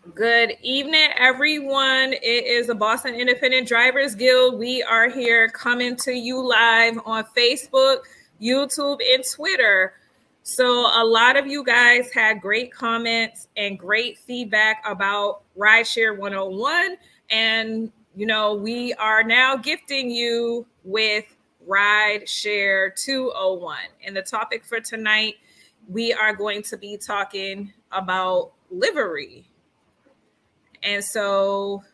Good evening, everyone. It is the Boston Independent Drivers Guild. We are here coming to you live on Facebook, YouTube, and Twitter. So, a lot of you guys had great comments and great feedback about Rideshare 101. And, we are now gifting you with Rideshare 201. And the topic for tonight, we are going to be talking about livery. And so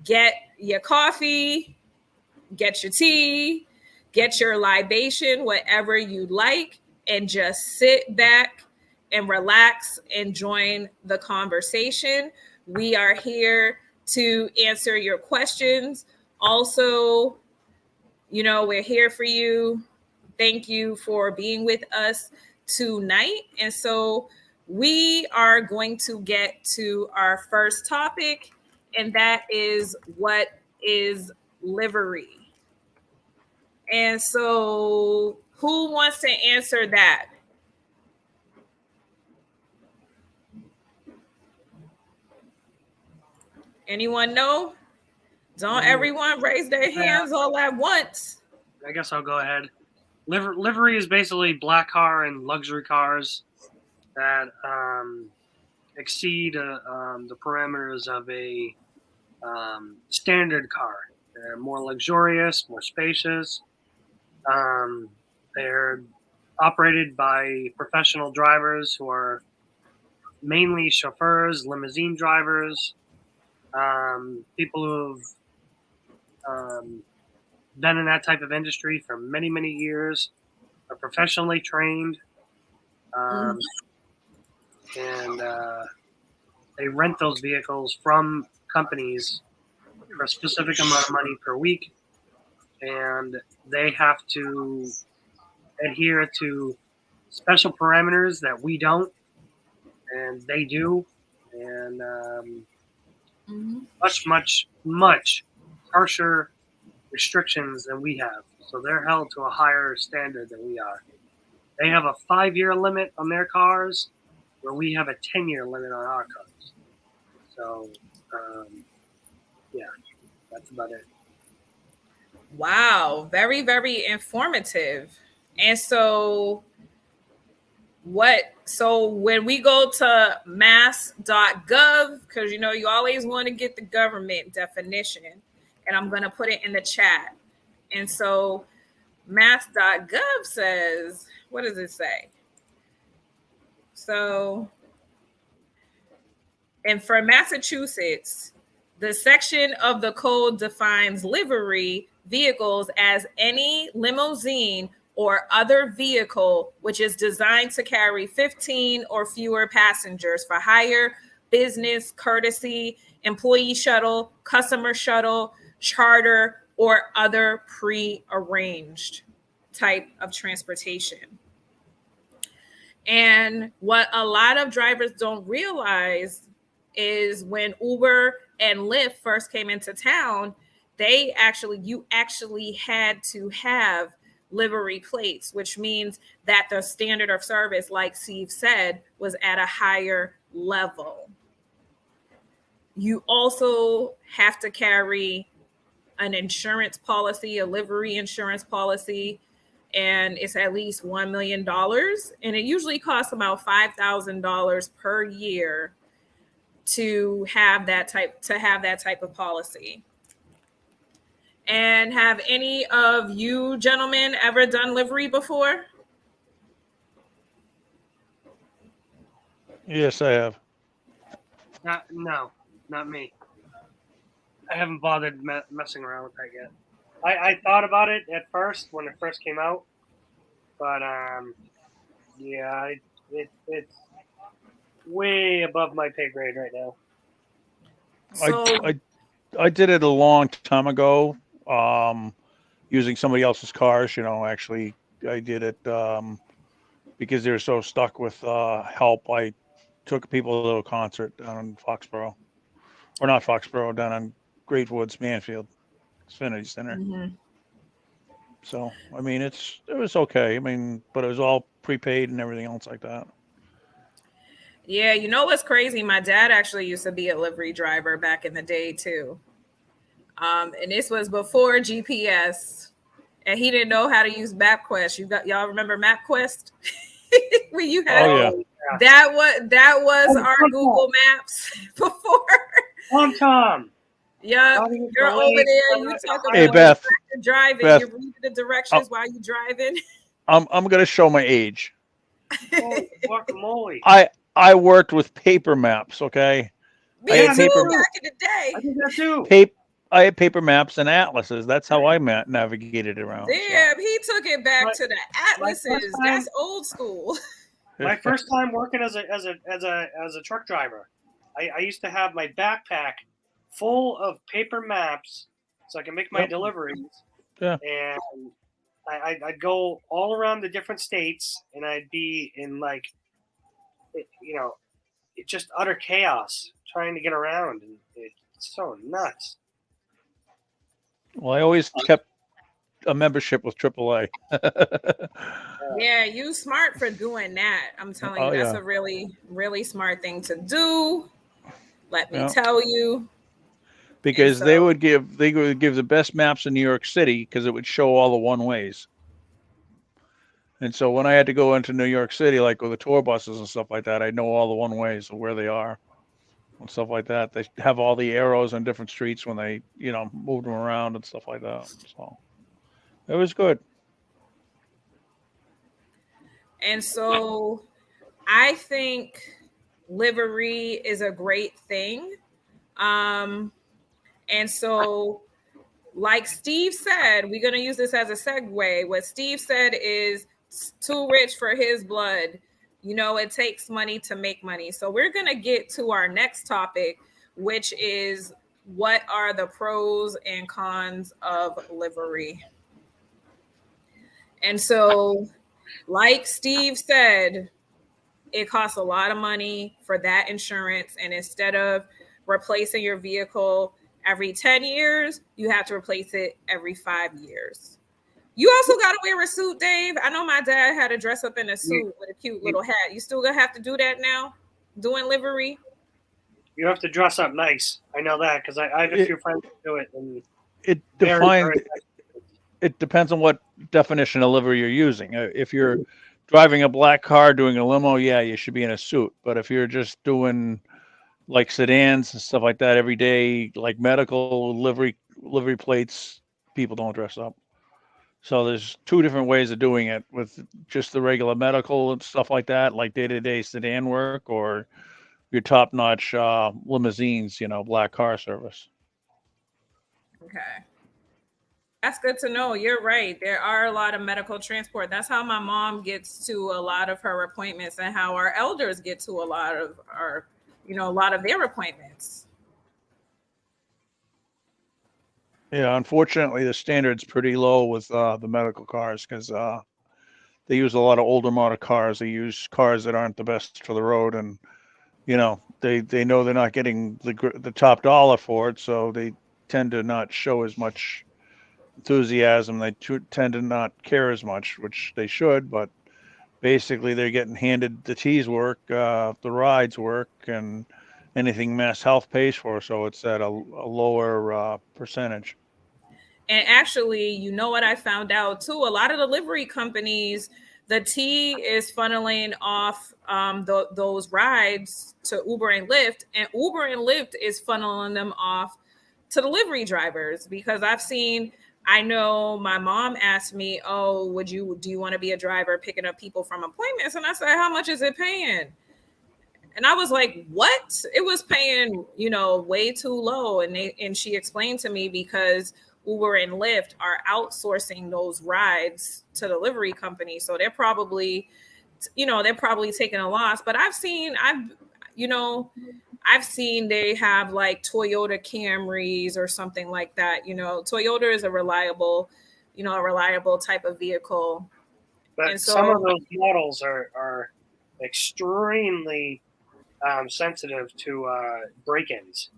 get your coffee, get your tea, get your libation, whatever you like, and just sit back and relax and join the conversation. We are here to answer your questions. Also, we're here for you. Thank you for being with us tonight. And so we are going to get to our first topic, and that is what is livery. And so, who wants to answer that? Anyone know? Don't everyone raise their hands all at once. I guess I'll go ahead. Livery is basically black car and luxury cars that exceed the parameters of a standard car. They're more luxurious, more spacious. They're operated by professional drivers who are mainly chauffeurs, limousine drivers, people who've been in that type of industry for many, many years, are professionally trained, and they rent those vehicles from companies for a specific amount of money per week, and they have to adhere to special parameters that we don't, and they do, and much harsher restrictions than we have. So they're held to a higher standard than we are. They have a 5-year limit on their cars, where we have a 10-year limit on our cars. So, yeah, that's about it. Wow, very, very informative. And so when we go to mass.gov, because you always want to get the government definition, and I'm going to put it in the chat. And so mass.gov says, what does it say? So, and for Massachusetts, the section of the code defines livery vehicles as any limousine or other vehicle which is designed to carry 15 or fewer passengers for hire, business, courtesy, employee shuttle, customer shuttle, charter, or other pre-arranged type of transportation. And what a lot of drivers don't realize is when Uber and Lyft first came into town, you actually had to have livery plates, which means that the standard of service, like Steve said, was at a higher level. You also have to carry an insurance policy, a livery insurance policy, and it's at least $1 million. And it usually costs about $5,000 per year to have that type of policy. And have any of you gentlemen ever done livery before? Yes, I have. No, not me. I haven't bothered messing around with that yet. I thought about it at first when it first came out, but yeah, it's way above my pay grade right now. So I did it a long time ago, using somebody else's cars. Actually, I did it because they were so stuck with help. I took people to a concert down in Foxborough, or not Foxborough, down on Great Woods, Manfield, Xfinity Center. mm-hmm. So I mean, it was okay. I mean, but it was all prepaid and everything else like that. Yeah, you know what's crazy? My dad actually used to be a livery driver back in the day too. And this was before GPS, and he didn't know how to use MapQuest. Y'all remember MapQuest? When you Oh had yeah. Oh, yeah. that was Oh, our Google Maps before. Tom. Yeah, Riding with the you're over lake, there. You the talk Hey about highway. Beth, you're driving. Beth, You're reading the I'm directions while you're driving. I'm gonna show my age. Oh, guacamole. I worked with paper maps. Okay, I Me Yeah, had me too. paper too. Back in the day. I did that too. paper I had paper maps and atlases. That's how I navigated around. So Damn, he took it back My, to the my first atlases. time, That's old school. my first time working as a truck driver, I used to have my backpack full of paper maps so I can make my yep, deliveries, yeah. and I'd go all around the different states, and I'd be in like, you know, just utter chaos trying to get around, and it's so nuts. Well, I always kept a membership with AAA. Yeah, you smart for doing that. I'm telling you, Oh that's yeah, a really, really smart thing to do. Let me yeah. tell you. And Because so, they would give the best maps in New York City because it would show all the one ways. And so when I had to go into New York City, like with the tour buses and stuff like that, I know all the one ways of where they are and stuff like that. They have all the arrows on different streets when they, moved them around and stuff like that. So it was good. and so, I think livery is a great thing. Um, and so, like Steve said, we're going to use this as a segue. What Steve said is too rich for his blood. You know, it takes money to make money. So we're going to get to our next topic, which is what are the pros and cons of livery? And so, like Steve said, it costs a lot of money for that insurance. And instead of replacing your vehicle every 10 years, you have to replace it every 5 years. You also got to wear a suit, Dave. I know my dad had to dress up in a You, suit with a cute you, little hat. You still gonna have to do that now, doing livery? you have to dress up nice. I know that because I have a It few friends who do it, and it very, defines very it depends on what definition of livery you're using. If you're driving a black car doing a limo, yeah, you should be in a suit. But if you're just doing like sedans and stuff like that every day, like medical livery plates, people don't dress up. So there's two different ways of doing it with just the regular medical and stuff like that, like day-to-day sedan work, or your top-notch limousines, black car service. Okay. That's good to know. You're right. There are a lot of medical transport. That's how my mom gets to a lot of her appointments and how our elders get to a lot of a lot of their appointments. Yeah, unfortunately, the standard's pretty low with the medical cars because they use a lot of older model cars. They use cars that aren't the best for the road, and they know they're not getting the top dollar for it, so they tend to not show as much enthusiasm. They tend to not care as much, which they should. But basically, they're getting handed the T's work, the rides work, and anything Mass Health pays for. So it's at a lower percentage. And actually, you know what I found out too? A lot of delivery companies, the T is funneling off those rides to Uber and Lyft, and Uber and Lyft is funneling them off to delivery drivers because I know my mom asked me, "Oh, do you want to be a driver picking up people from appointments?" And I said, "How much is it paying?" And I was like, "What?" It was paying, way too low. And she explained to me because Uber and Lyft are outsourcing those rides to delivery companies, so they're probably taking a loss. But you know, I've seen they have like Toyota Camrys or something like that. Toyota is a reliable type of vehicle. but And some of so, those models are extremely sensitive to break-ins.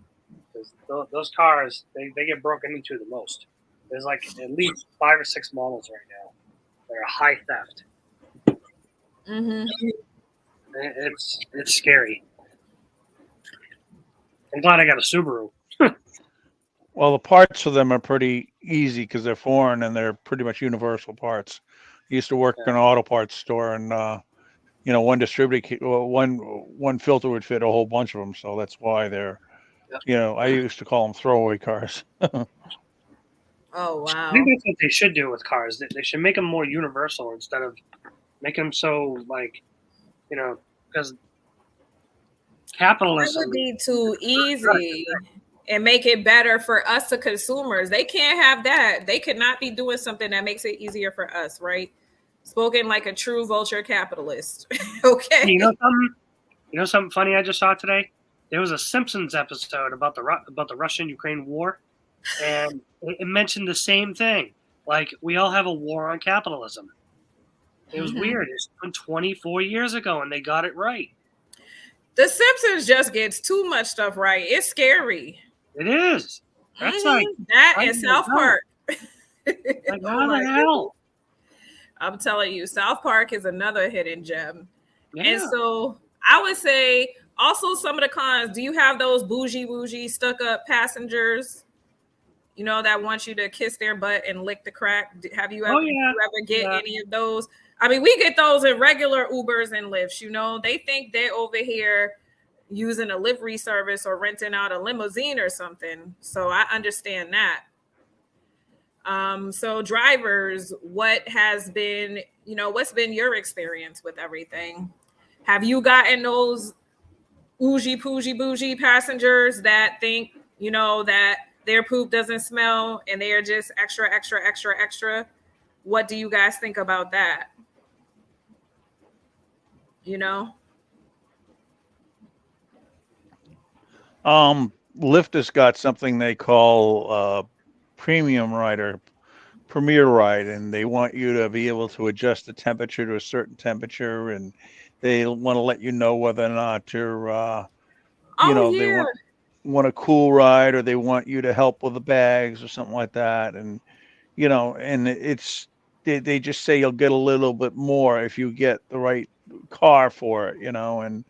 Those cars they get broken into the most. There's like at least 5 or 6 models right now that are high theft. mhm. It's scary. I'm glad I got a Subaru. Well, the parts for them are pretty easy because they're foreign and they're pretty much universal parts. I used to work Yeah. in an auto parts store, and one distributor, one filter would fit a whole bunch of them. So that's why they're, I used to call them throwaway cars. Oh I think wow. that's what they should do with cars. They should make them more universal instead of make them so because That would capitalism. be too easy and make it better for us, the consumers. They can't have that. They could not be doing something that makes it easier for us, right? Spoken like a true vulture capitalist. Okay. You know something funny I just saw today. There was a Simpsons episode about the Russian-Ukraine war, and it mentioned the same thing. Like, we all have a war on capitalism. It was weird. It's been 24 years ago, and they got it right. The Simpsons just gets too much stuff right. It's scary. It is. That's like that I and don't South know. Park. Like, Oh how my the hell? goodness. I'm telling you, South Park is another hidden gem. Yeah. And so I would say also some of the cons. Do you have those bougie, stuck up passengers? That want you to kiss their butt and lick the crack. Have you ever, Oh, yeah. you ever get Yeah. any of those? I mean, we get those in regular Ubers and Lyfts. They think they're over here using a livery service or renting out a limousine or something. So I understand that. So drivers, what's been your experience with everything? Have you gotten those bougie passengers that think, that their poop doesn't smell and they are just extra? What do you guys think about that? Lyft has got something they call premium ride or premier ride, and they want you to be able to adjust the temperature to a certain temperature, and they want to let you know whether or not you're, Oh they yeah. want a cool ride, or they want you to help with the bags or something like that, and and they just say you'll get a little bit more if you get the right car for it, and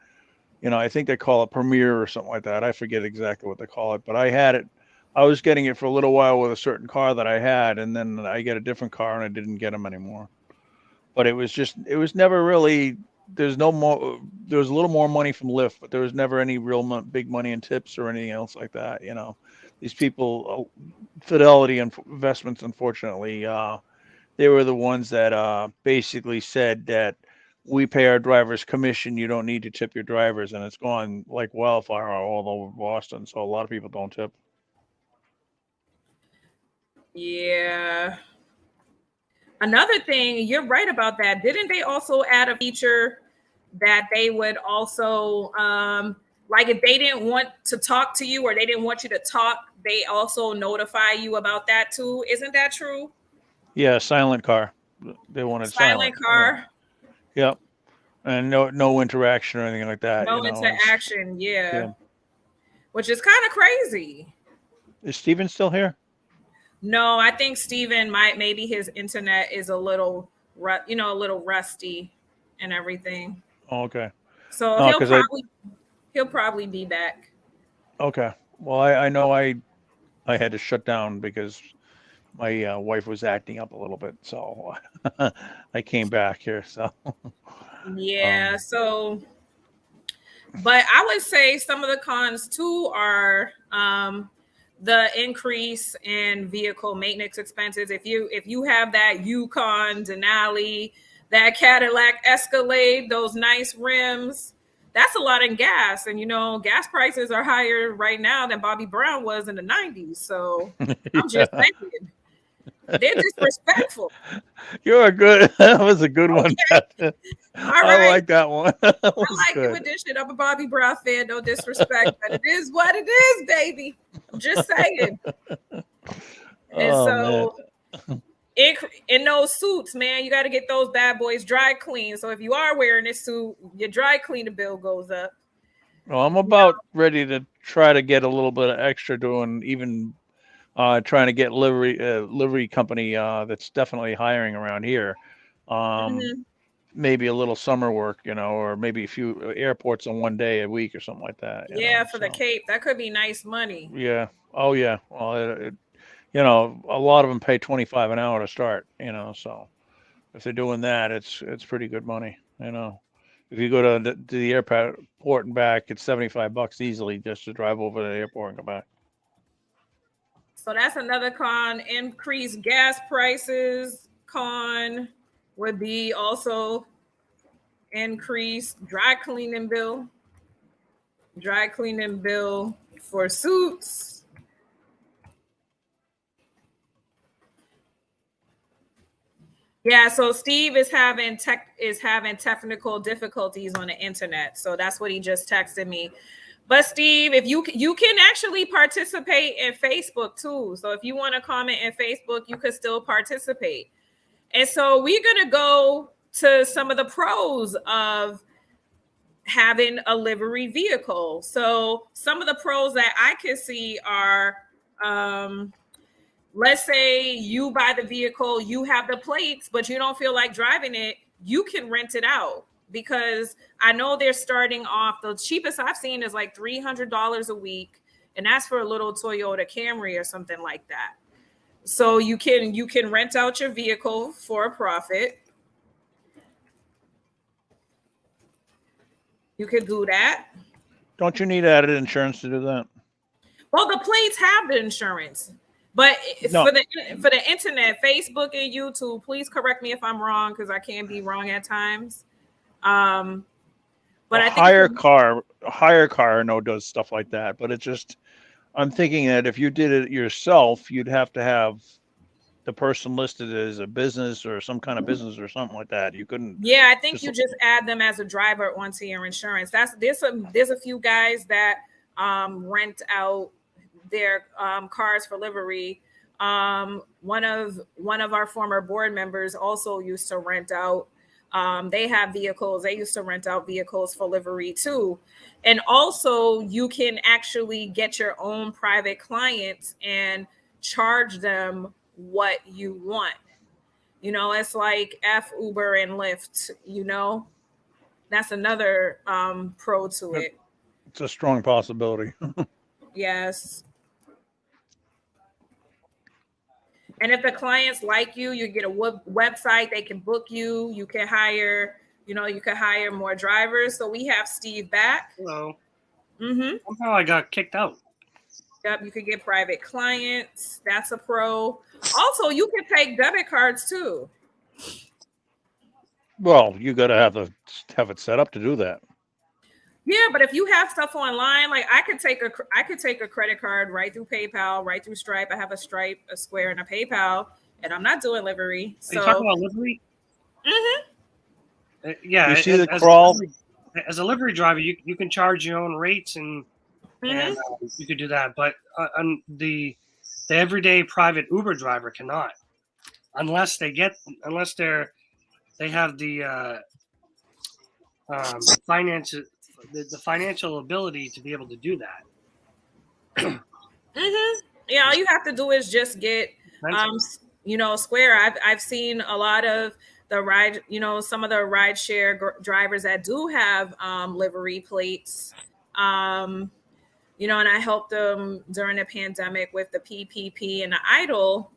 I think they call it Premier or something like that. I forget exactly what they call it, but I had it. I was getting it for a little while with a certain car that I had, and then I get a different car and I didn't get them anymore. But it was never really, there's no more, there was a little more money from Lyft, but there was never any real big money in tips or anything else like that. These people, Fidelity and Investments, unfortunately, they were the ones that basically said that we pay our drivers commission. You don't need to tip your drivers, and it's gone like wildfire all over Boston. So a lot of people don't tip. Yeah. Another thing, you're right about that. Didn't they also add a feature that they would also, like if they didn't want to talk to you or they didn't want you to talk, they also notify you about that too? Isn't that true? Yeah, silent car. They wanted Silent silent. car, Yep, and no interaction or anything like that. no interaction. Yeah. Yeah. Which is kind of crazy. Is Steven still here? No, I think Steven maybe his internet is a little, a little rusty and everything. Oh, okay. So No, because he'll probably be back. okay. Well, I know I had to shut down because my wife was acting up a little bit, so I came back here. So Yeah. But I would say some of the cons too are the increase in vehicle maintenance expenses. If you have that Yukon Denali, that Cadillac Escalade, those nice rims, that's a lot in gas. And gas prices are higher right now than Bobby Brown was in the 90s. So I'm just saying. They're disrespectful. You're a good. That was a good one. All right. I like that one. That was I like good. the addition of a Bobby Brown fan. No disrespect, but it is what it is, baby. I'm just saying. And so, in those suits, man, you got to get those bad boys dry clean. So if you are wearing this suit, your dry cleaning bill goes up. Well, I'm about ready to try to get a little bit of extra doing even trying to get livery company that's definitely hiring around here. maybe a little summer work, or maybe a few airports on one day a week or something like that. Yeah, for the So Cape, that could be nice money. yeah, oh yeah. Well, a lot of them pay 25 an hour to start. So if they're doing that, it's pretty good money. If you go to the airport and back, it's $75 easily just to drive over to the airport and come back. So that's another con. Increased gas prices. Con would be also increased dry cleaning bill. Dry cleaning bill for suits. Yeah, so Steve is having technical difficulties on the internet. So that's what he just texted me. But Steve, if you can actually participate in Facebook too. So if you want to comment in Facebook, you could still participate. And so we're going to go to some of the pros of having a livery vehicle. So some of the pros that I can see are, let's say you buy the vehicle, you have the plates, but you don't feel like driving it, you can rent it out. Because I know they're starting off, the cheapest I've seen is like $300 a week, and that's for a little Toyota Camry or something like that. So you can rent out your vehicle for a profit. You could do that. Don't you need added insurance to do that? Well, the plates have the insurance, but No. for the internet, Facebook and YouTube, please correct me if I'm wrong, because I can be wrong at times. But I think hire car, I know does stuff like that, but it's just, I'm thinking that if you did it yourself, you'd have to have the person listed as a business or some kind of business or something like that. You couldn't. Yeah, I think you just add them as a driver onto your insurance. There's a few guys that rent out their cars for livery. One of our former board members also used to rent out. They have vehicles. They used to rent out vehicles for livery too. And also you can actually get your own private clients and charge them what you want. It's like Uber and Lyft, that's another pro to it. It's a strong possibility. Yes. And if the clients like you, you get a website, they can book you. You can hire, more drivers. So we have Steve back. Hello. Mm-hmm. Somehow I got kicked out. Yep, you can get private clients. That's a pro. Also, you can take debit cards too. Well, you got to have it set up to do that. Yeah, but if you have stuff online, like I could take a credit card right through PayPal, right through Stripe. I have a Stripe, a Square, and a PayPal, and I'm not doing livery. So are you talking about livery? Mm-hmm. Yeah. You see the crawl? As a livery driver, you can charge your own rates and you could do that. But the everyday private Uber driver cannot, unless they have the finances. The financial ability to be able to do that. Yeah, all you have to do is just get Square. I've seen a lot of the some of the rideshare drivers that do have livery plates. And I helped them during the pandemic with the PPP and the idle.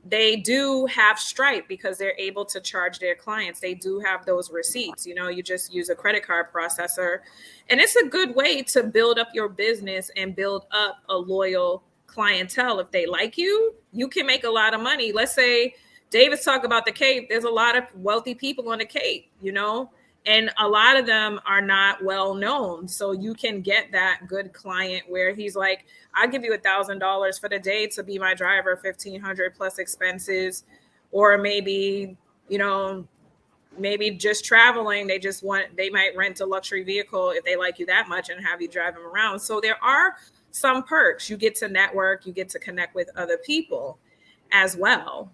They do have Stripe because they're able to charge their clients. They do have those receipts. You just use a credit card processor. And it's a good way to build up your business and build up a loyal clientele. If they like you, you can make a lot of money. Let's say David's talk about the Cape. There's a lot of wealthy people on the Cape, and a lot of them are not well known. So you can get that good client where he's like, I'll give you $1,000 for the day to be my driver, $1,500 plus expenses, or maybe, maybe just traveling. They might rent a luxury vehicle if they like you that much and have you drive them around. So there are some perks. You get to network, you get to connect with other people as well.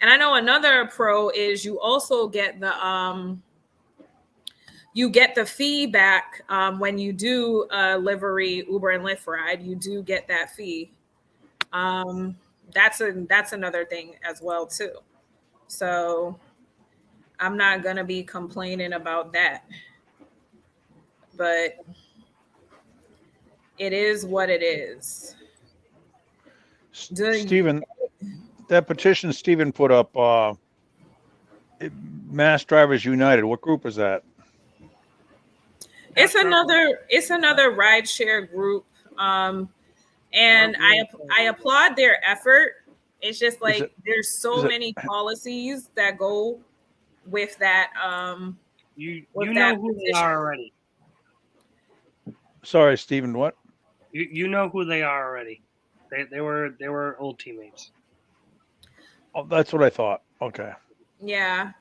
And I know another pro is you also get the feedback when you do a livery Uber and Lyft ride. You do get that fee. That's another thing as well too. So I'm not going to be complaining about that. But it is what it is. Stephen, that petition Stephen put up, Mass Drivers United, what group is that? It's another rideshare group. And I applaud their effort. It's just like there's so many policies that go with that. You know who they are already. Sorry, Stephen. What? You know who they are already. They were old teammates. Oh, that's what I thought. Okay. Yeah.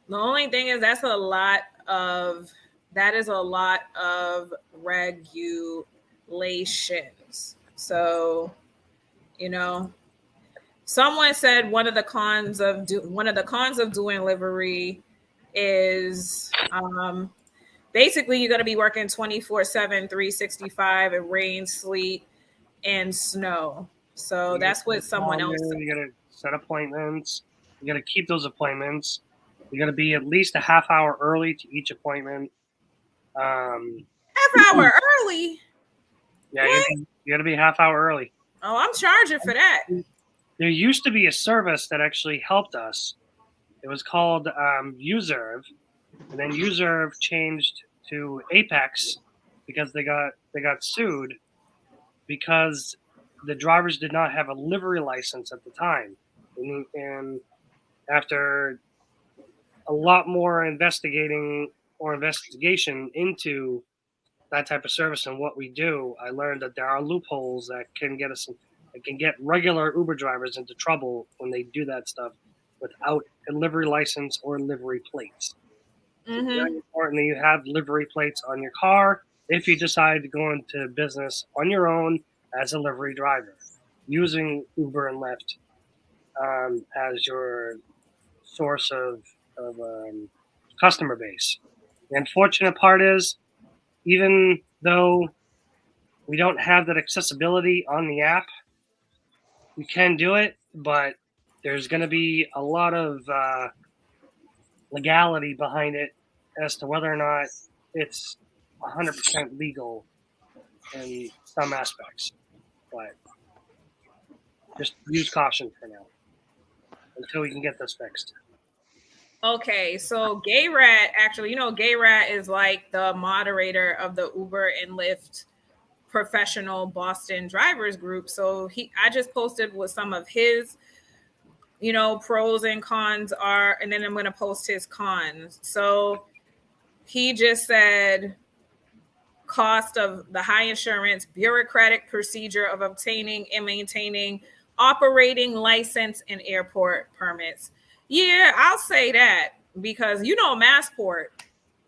The only thing is that is a lot of regulations. So, someone said one of the cons of doing livery is basically you're going to be working 24/7, 365 in rain, sleet, and snow. So that's what someone else said. You got to set appointments. You got to keep those appointments. You got to be at least a half hour early to each appointment. Half hour early? Yeah, you got to be a half hour early. Oh, I'm charging for that. There used to be a service that actually helped us. It was called Userve, and then Userve changed to Apex because they got sued because the drivers did not have a livery license at the time, and after a lot more investigation into that type of service and what we do, I learned that there are loopholes that can get regular Uber drivers into trouble when they do that stuff without a livery license or livery plates. Mm-hmm. It's very important that you have livery plates on your car if you decide to go into business on your own as a livery driver, using Uber and Lyft as your source of customer base. The unfortunate part is, even though we don't have that accessibility on the app, we can do it, but there's going to be a lot of legality behind it as to whether or not it's 100% legal in some aspects. But just use caution for now until we can get this fixed. Okay, so Gay Rat, actually, Gay Rat is like the moderator of the Uber and Lyft professional Boston drivers group. So I just posted what some of his, pros and cons are, and then I'm going to post his cons. So he just said cost of the high insurance, bureaucratic procedure of obtaining and maintaining operating license and airport permits. Yeah, I'll say that because, Massport,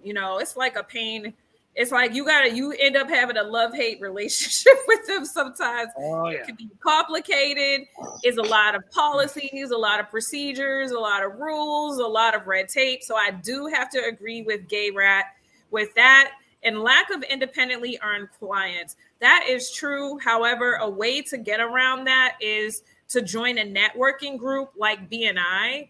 it's like a pain. It's like you end up having a love-hate relationship with them sometimes. Oh, yeah. It can be complicated. It's a lot of policies, a lot of procedures, a lot of rules, a lot of red tape. So I do have to agree with Gay Rat with that. And lack of independently earned clients. That is true. However, a way to get around that is to join a networking group like BNI.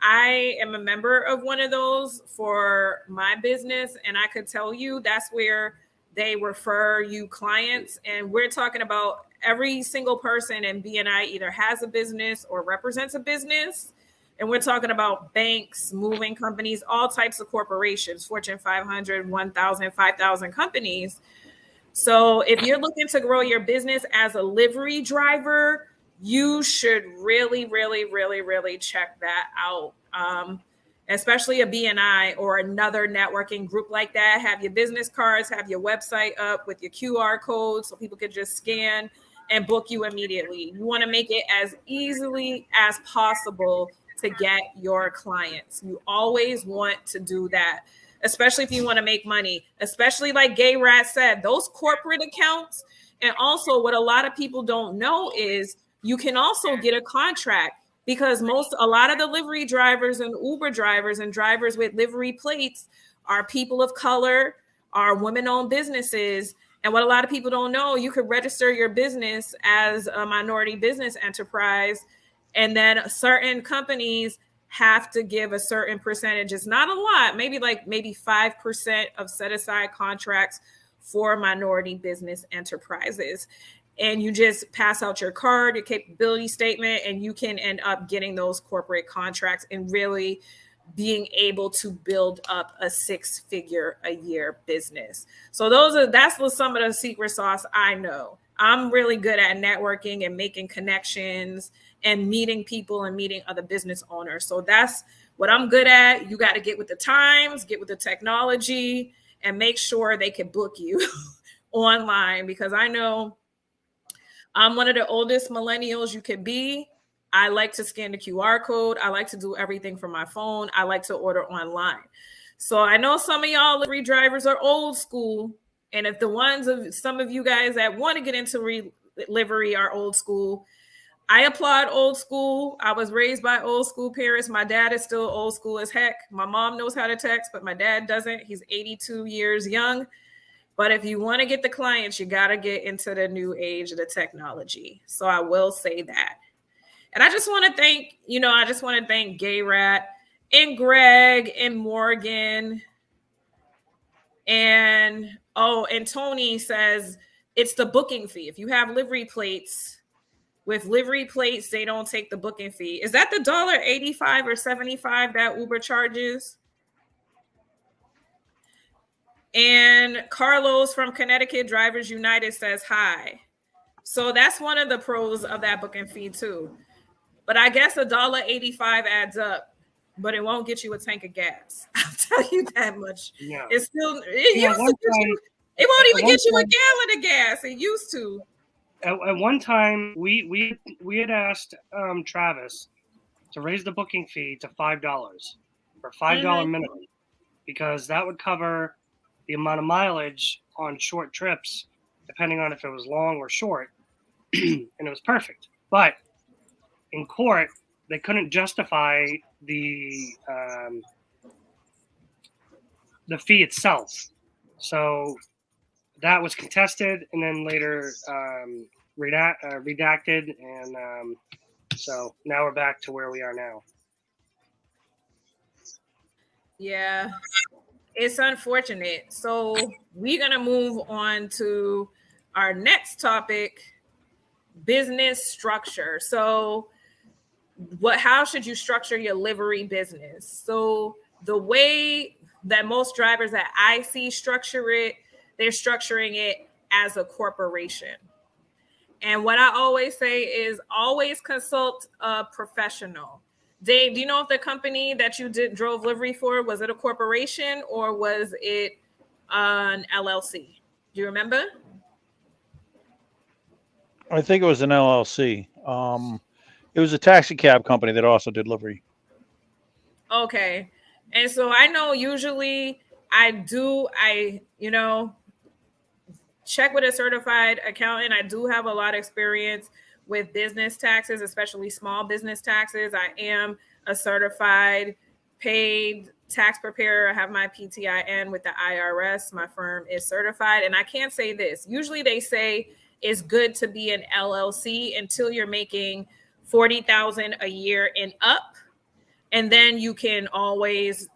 I am a member of one of those for my business, and I could tell you that's where they refer you clients. And we're talking about every single person in BNI either has a business or represents a business. And we're talking about banks, moving companies, all types of corporations, Fortune 500, 1,000, 5,000 companies. So if you're looking to grow your business as a livery driver, you should really, really, really, really check that out. Especially a BNI or another networking group like that. Have your business cards, have your website up with your QR code so people can just scan and book you immediately. You want to make it as easily as possible to get your clients. You always want to do that, especially if you want to make money, especially like Gay Rat said, those corporate accounts. And also what a lot of people don't know is you can also get a contract because a lot of the livery drivers and Uber drivers and drivers with livery plates are people of color, are women-owned businesses. And what a lot of people don't know, you could register your business as a minority business enterprise. And then certain companies have to give a certain percentage. It's not a lot, maybe 5% of set aside contracts for minority business enterprises. And you just pass out your card, your capability statement, and you can end up getting those corporate contracts and really being able to build up a 6-figure a year business. So that's some of the secret sauce I know. I'm really good at networking and making connections and meeting people and meeting other business owners. So that's what I'm good at. You got to get with the times, get with the technology, and make sure they can book you online, because I know I'm one of the oldest millennials you could be. I like to scan the QR code. I like to do everything from my phone. I like to order online. So I know some of y'all livery drivers are old school. And if some of you guys that want to get into livery are old school, I applaud old school. I was raised by old school parents. My dad is still old school as heck. My mom knows how to text, but my dad doesn't. He's 82 years young. But if you want to get the clients, you got to get into the new age of the technology. So I will say that. And I just want to thank Gay Rat and Greg and Morgan. And Tony says it's the booking fee. If you have livery plates, with livery plates, they don't take the booking fee. Is that the $1.85 or $75 that Uber charges? And Carlos from Connecticut Drivers United says hi. So that's one of the pros of that booking fee too. But I guess $1.85 adds up, but it won't get you a tank of gas. I'll tell you that much. Yeah. It won't even get you a gallon of gas. It used to. At one time, we had asked Travis to raise the booking fee to $5 for $5 minimum, because that would cover the amount of mileage on short trips, depending on if it was long or short, and it was perfect. But in court, they couldn't justify the fee itself, so that was contested, and then later redacted, and so now we're back to where we are now. Yeah, it's unfortunate. So we're going to move on to our next topic, business structure. So how should you structure your livery business? So the way that most drivers that I see structure it, they're structuring it as a corporation. And what I always say is always consult a professional. Dave, do you know if the company that you drove livery for, was it a corporation or was it an LLC? Do you remember? I think it was an LLC. It was a taxi cab company that also did livery. Okay. And so I know usually check with a certified accountant. I do have a lot of experience with business taxes, especially small business taxes. I am a certified paid tax preparer. I have my PTIN with the IRS. My firm is certified. And I can say this. Usually they say it's good to be an LLC until you're making $40,000 a year and up. And then you can always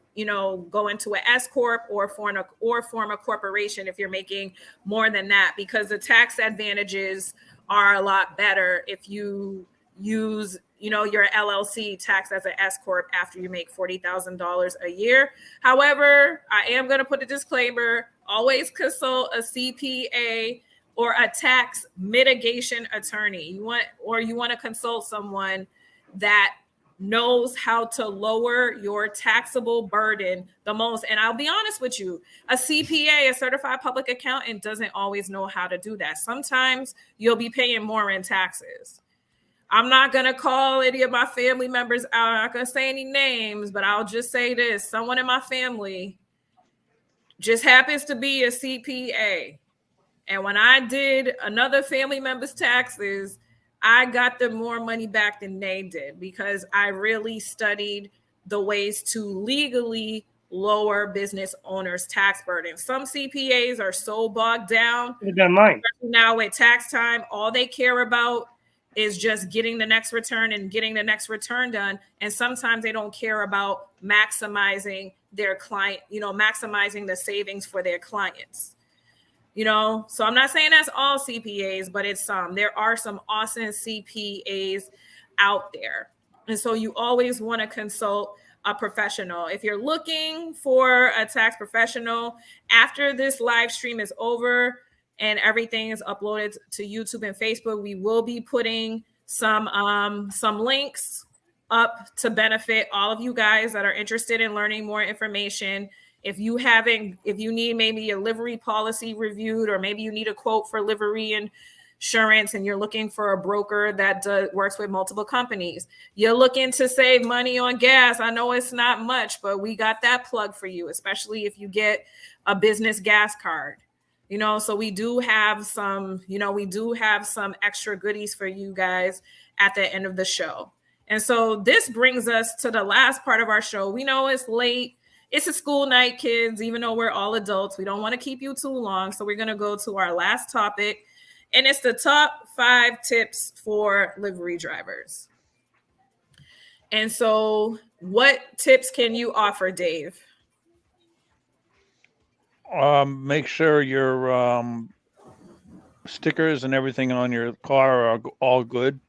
go into an S corp or form a corporation if you're making more than that, because the tax advantages are a lot better if you use your LLC tax as an S corp after you make $40,000 a year. However, I am going to put a disclaimer: always consult a CPA or a tax mitigation attorney. You want to consult someone that knows how to lower your taxable burden the most. And I'll be honest with you, a CPA, a certified public accountant, doesn't always know how to do that. Sometimes you'll be paying more in taxes. I'm not going to call any of my family members out. I'm not going to say any names, but I'll just say this. Someone in my family just happens to be a CPA. And when I did another family member's taxes, I got them more money back than they did, because I really studied the ways to legally lower business owners' tax burden. Some CPAs are so bogged down They've done mine now with tax time. All they care about is just getting the next return and getting the next return done. And sometimes they don't care about maximizing their client, maximizing the savings for their clients. So I'm not saying that's all CPAs, but it's some. There are some awesome CPAs out there. And so you always want to consult a professional. If you're looking for a tax professional, after this live stream is over and everything is uploaded to YouTube and Facebook, we will be putting some links up to benefit all of you guys that are interested in learning more information. If you need maybe a livery policy reviewed, or maybe you need a quote for livery insurance and you're looking for a broker that works with multiple companies, you're looking to save money on gas. I know it's not much, but we got that plug for you, especially if you get a business gas card. So we do have some extra goodies for you guys at the end of the show. And so this brings us to the last part of our show. We know it's late. It's a school night, kids, even though we're all adults. We don't want to keep you too long. So we're going to go to our last topic, and it's the top 5 tips for livery drivers. And so what tips can you offer, Dave? Make sure your stickers and everything on your car are all good,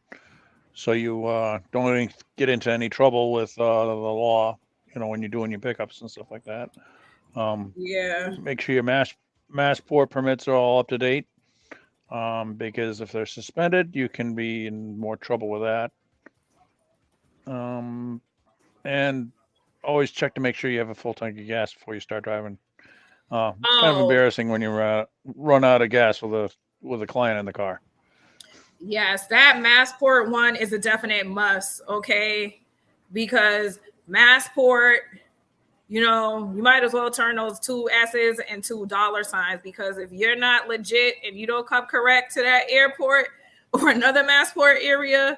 so you don't get into any trouble with the law, when you're doing your pickups and stuff like that. Make sure your Massport permits are all up to date, because if they're suspended, you can be in more trouble with that. And always check to make sure you have a full tank of gas before you start driving. It's kind of embarrassing when you run out of gas with a client in the car. Yes, that Massport one is a definite must, okay? Because Massport, you might as well turn those 2 S's into $, because if you're not legit and you don't come correct to that airport or another Massport area,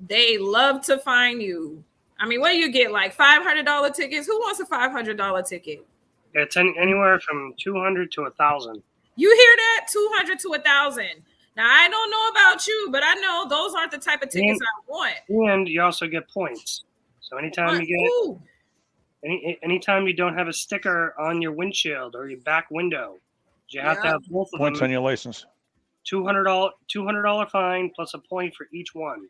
they love to fine you. I mean, what do you get, like $500 tickets? Who wants a $500 ticket? It's anywhere from $200 to $1,000. You hear that? $200 to $1,000. Now, I don't know about you, but I know those aren't the type of tickets I want. And you also get points. So anytime anytime you don't have a sticker on your windshield or your back window, you have to have both of points them. On your license. $200 fine plus a point for each one.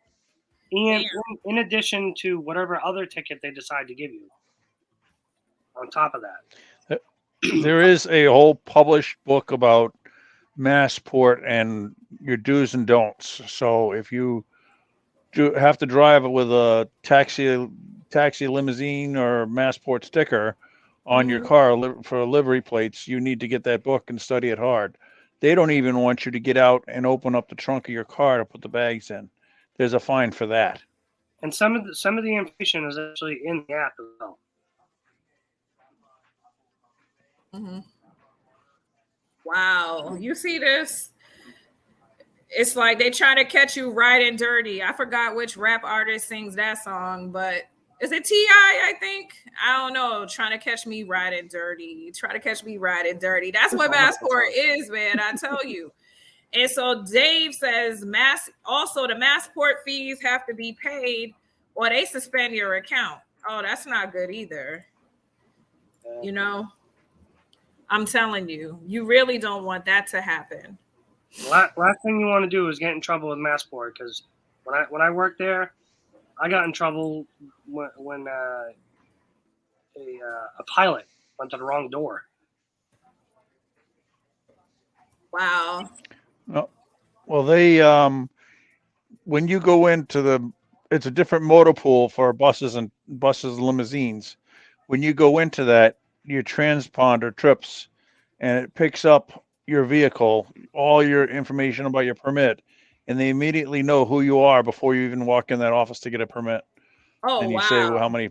And in addition to whatever other ticket they decide to give you. On top of that. There is a whole published book about Massport and your do's and don'ts. So if you have to drive it with a taxi limousine or Massport sticker on your car for livery plates, you need to get that book and study it hard. They don't even want you to get out and open up the trunk of your car to put the bags in. There's a fine for that. And some of the information is actually in the app as well. Mm-hmm. Wow. You see this? It's like they try to catch you riding dirty. I forgot which rap artist sings that song, but is it T.I., I think? I don't know. Trying to catch me riding dirty. Try to catch me riding dirty. That's what Massport is, man. I tell you. And so Dave says the Massport fees have to be paid or they suspend your account. Oh, that's not good either. I'm telling you, you really don't want that to happen. Last thing you want to do is get in trouble with Massport, because when I worked there, I got in trouble when a pilot went to the wrong door. Wow. Well, they when you go into it's a different motor pool for buses and limousines. When you go into that, your transponder trips and it picks up your vehicle, all your information about your permit, and they immediately know who you are before you even walk in that office to get a permit. Oh, and you wow. say, well, how many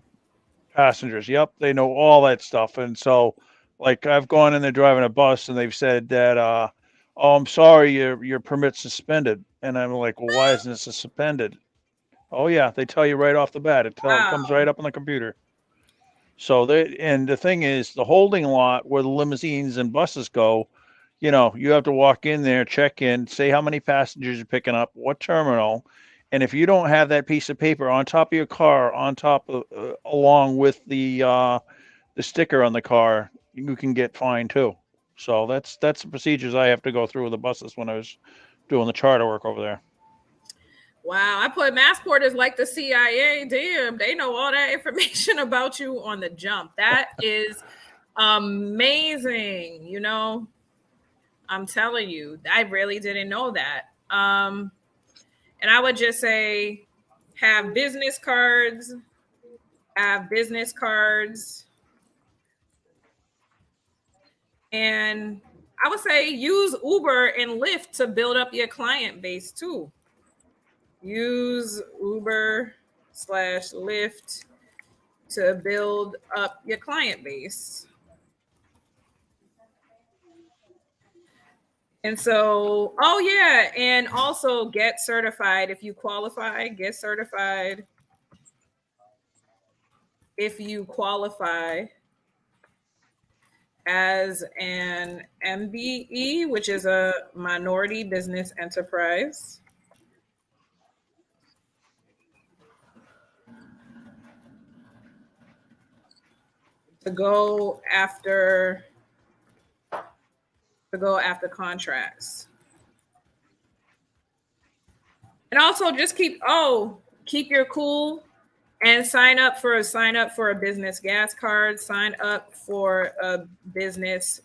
passengers? Yep, they know all that stuff. And so, like, I've gone in there driving a bus and they've said that, oh, I'm sorry, your permit's suspended. And I'm like, well, why isn't it suspended? Oh, yeah, they tell you right off the bat. It comes right up on the computer. So the thing is, the holding lot where the limousines and buses go, you have to walk in there, check in, say how many passengers you're picking up, what terminal, And if you don't have that piece of paper on top of your car, on top of along with the sticker on the car, you can get fined too. So that's the procedures I have to go through with the buses when I was doing the charter work over there. Wow, I put Massport as like the CIA. Damn, they know all that information about you on the jump. That is amazing. You know, I'm telling you, I really didn't know that. And I would just say, have business cards, have business cards, and I would say use Uber and Lyft to build up your client base too. Use Uber/Lyft to build up your client base. And so, oh yeah, and also get certified if you qualify, get certified if you qualify as an MBE, which is a minority business enterprise. To go after contracts. And also just keep your cool and sign up for a business gas card, sign up for a business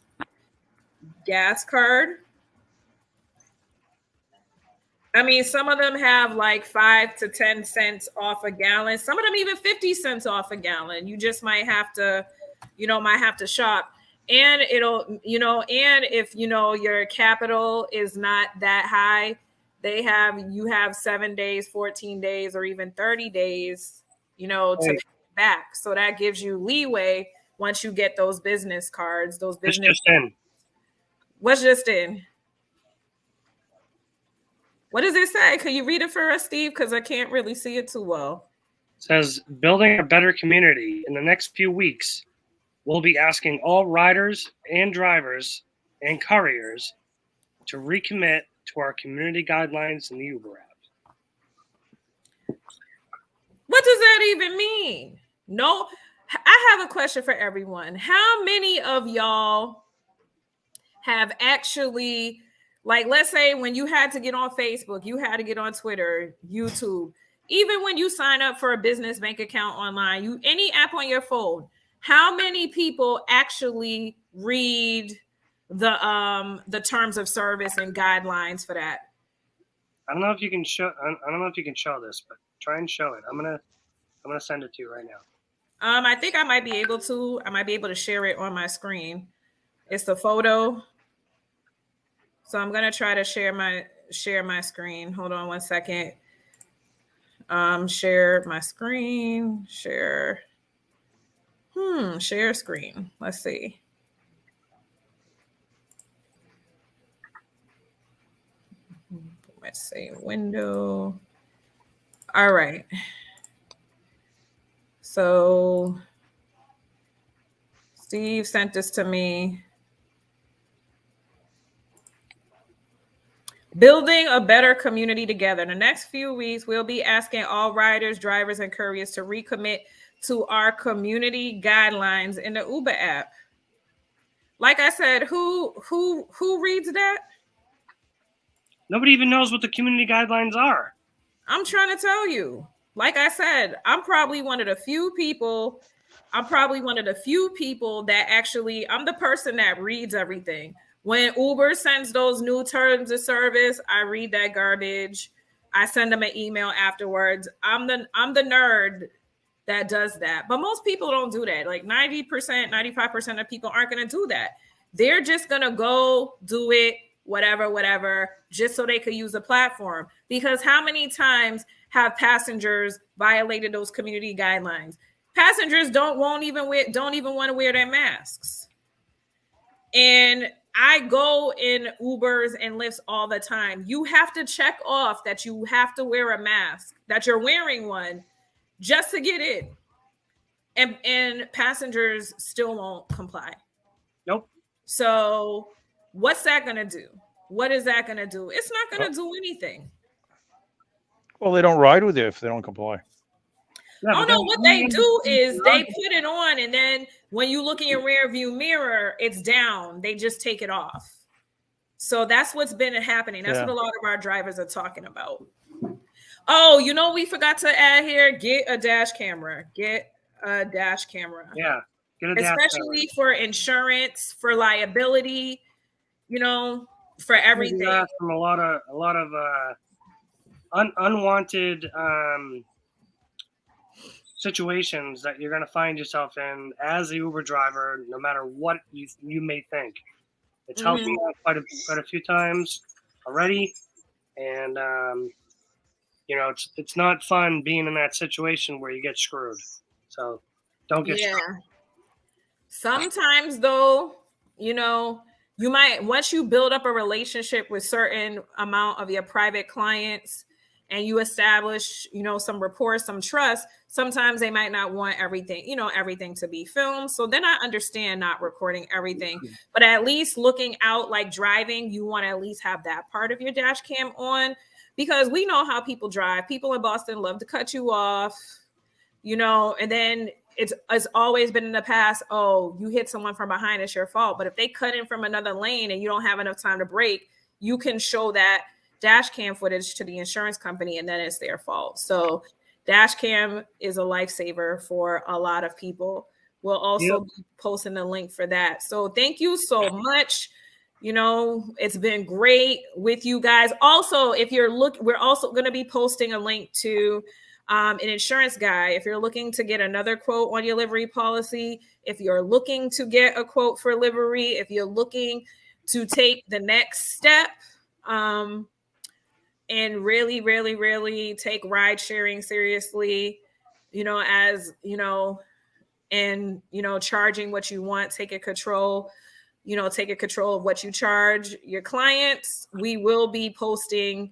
gas card. I mean, some of them have like 5 to 10 cents off a gallon. Some of them even 50 cents off a gallon. You just might have to, shop. And it'll, and if, your capital is not that high, you have 7 days, 14 days, or even 30 days, to pay back. So that gives you leeway once you get those business cards, those business. It's just in. What's just in? What does it say? Can you read it for us, Steve? Because I can't really see it too well. It says, building a better community. In the next few weeks, we'll be asking all riders and drivers and couriers to recommit to our community guidelines in the Uber app. What does that even mean? No, I have a question for everyone. How many of y'all have actually, like, let's say when you had to get on Facebook, you had to get on Twitter, YouTube, even when you sign up for a business bank account online, any app on your phone, how many people actually read the terms of service and guidelines for that? I don't know if you can show this, but try and show it. I'm gonna send it to you right now. I think I might be able to share it on my screen. It's the photo. So I'm gonna try to share my screen. Hold on one second. Share my screen. Share screen. Let's see. Let's say window. All right. So Steve sent this to me. Building a better community together. In the next few weeks, we'll be asking all riders, drivers, and couriers to recommit to our community guidelines in the Uber app. Like I said, who reads that? Nobody even knows what the community guidelines are. I'm trying to tell you. Like I said, I'm probably one of the few people that actually, I'm the person that reads everything. When Uber sends those new terms of service, I read that garbage. I send them an email afterwards. I'm the nerd that does that. But most people don't do that. Like 90%, 95% of people aren't going to do that. They're just going to go do it, whatever, just so they could use the platform. Because how many times have passengers violated those community guidelines? Passengers don't even want to wear their masks. And I go in Ubers and Lyfts all the time. You have to check off that you have to wear a mask, that you're wearing one just to get in. And passengers still won't comply. Nope. So what's that going to do? What is that going to do? It's not going to do anything. Well, they don't ride with you if they don't comply. Yeah, Oh but no, then what they do is they put it on, and then when you look in your rear view mirror, it's down. They just take it off. So that's what's been happening. That's what a lot of our drivers are talking about. Oh, you know, we forgot to add here, get a dash camera. Get a dash camera. Yeah, get a dash especially for insurance, for liability, you know, for everything. That's from a lot of unwanted situations that you're going to find yourself in as a Uber driver, no matter what you may think. It's helped me out quite a few times already, and you know, it's not fun being in that situation where you get screwed. So don't get screwed. Sometimes though, you know, you might, once you build up a relationship with certain amount of your private clients and you establish, you know, some rapport, some trust, sometimes they might not want everything, you know, everything to be filmed. So then I understand not recording everything, but at least looking out, like driving, you want to at least have that part of your dash cam on, because we know how people drive. People in Boston love to cut you off, you know, and then it's always been in the past, oh, you hit someone from behind, it's your fault. But if they cut in from another lane and you don't have enough time to brake, you can show that dash cam footage to the insurance company and then it's their fault. So dash cam is a lifesaver for a lot of people. We'll also be posting the link for that. So thank you so much. You know, it's been great with you guys. Also, if you're we're also going to be posting a link to an insurance guy. If you're looking to get another quote on your livery policy, if you're looking to get a quote for livery, if you're looking to take the next step and really, really, really take ride sharing seriously, you know, as, you know, and, you know, charging what you want, take a control of what you charge your clients. We will be posting,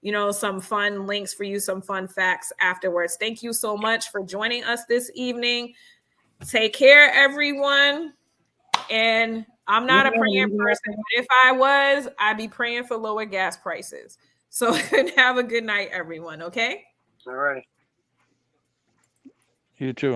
you know, some fun links for you, some fun facts afterwards. Thank you so much for joining us this evening. Take care, everyone. And I'm not a praying person, but if I was, I'd be praying for lower gas prices. So have a good night, everyone. Okay. All right. You too.